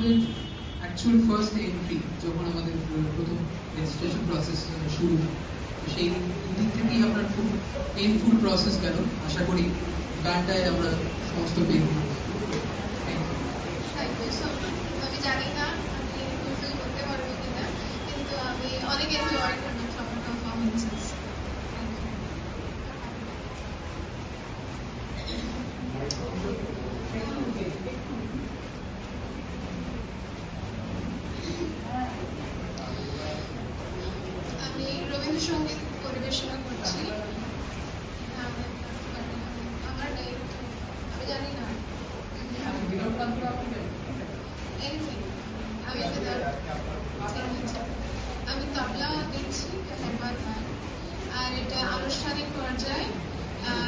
আমাদের actual first entry, যখন আমাদের প্রথম রেজিস্ট্রেশন প্রসেস শুরু, সেই দিক থেকেই আপনার খুব পেইনফুল প্রসেস গেল। আশা করি গানটায় আমরা সমস্ত পেইনফুল। আমি জানি না আমি ফুলফিল করতে পারবো কিনা, কিন্তু আমি অনেক এনজয় করলাম সব পারফরমেন্সেস। আমি রবীন্দ্রসঙ্গীত পরিবেশনা করছি। আমার নেই, আমি জানি না। আমি তবলা দিচ্ছি, হেডবার গান, আর এটা আনুষ্ঠানিক পর্যায়ে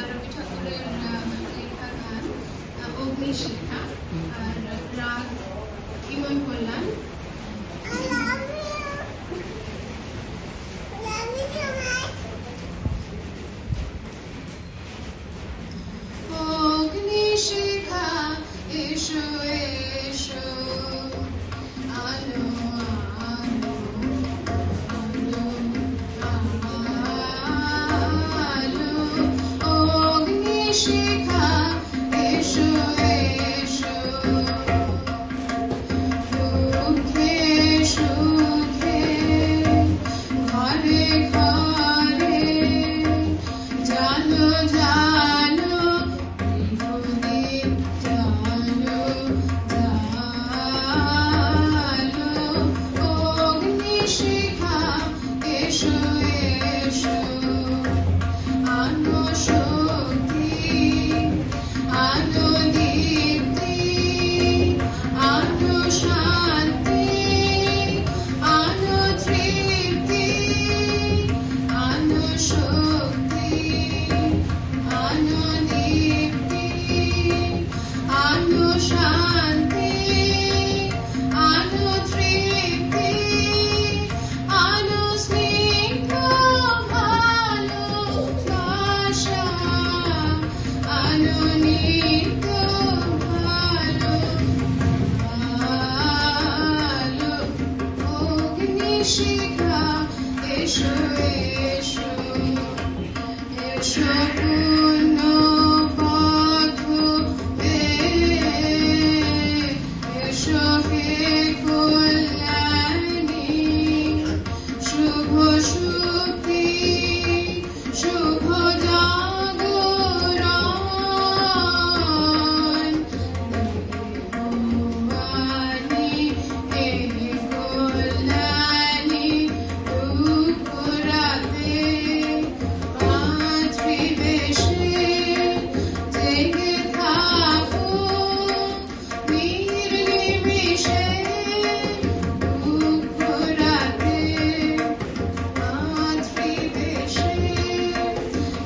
রবি ঠাকুরের লেখা গান অগ্নিশিখা, আর রাগ ইমন কল্যাণ। অগ্নিশিখা এসো এসো, আলো আলো আলো আলো, অগ্নিশিখা এসো এসো, দুঃখে সুখে ঘরে ঘরে জালো জালো, অগ্নিশিখা এসো এসো, আনো শক্তি আনো দীপ্তি, আনো শান্তি আনো তৃপ্তি, আনো শক্তি আনো দীপ্তি, আনো শান্তি আনো তৃপ্তি, আনো স্নিগ্ধ ভালোবাসা, আনো নিত্য ভালো ভালো, অগ্নিশিখা এসো এসো, এসো পূর্ণ পথ এসো হে কল্যাণী, শুভ শক্তি শুভ জাগরণ, দেববাণী হে কল্যাণী, দুঃখ রাতে পাঁচ বিবেশে জেগে থাকো, নির্নিমেষে দুঃখ রাতে পাঁচ বিবেশে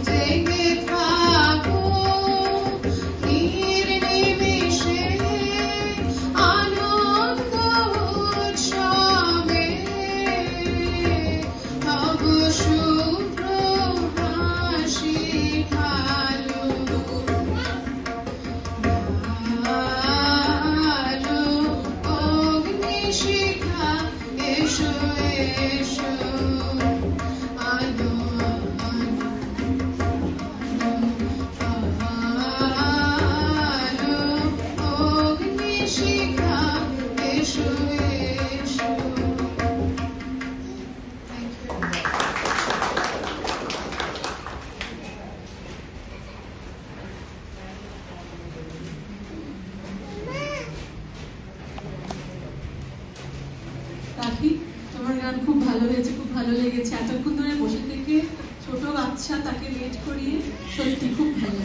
জেগে থাকো, নির্নিমেষে আনন্দ উৎসবে তব শুভ্র হাসি ঢালো, আলো অগ্নিশিখা এসো এসো, আলো আলো অগ্নিশিখা এসো এসো। Thank you. কাকি, তোমার গান খুব ভালো হয়েছে, খুব ভালো লেগেছে। এতক্ষণ ধরে বসে থেকে ছোট বাচ্চা তাকে লেট করিয়ে সত্যি খুব ভালো।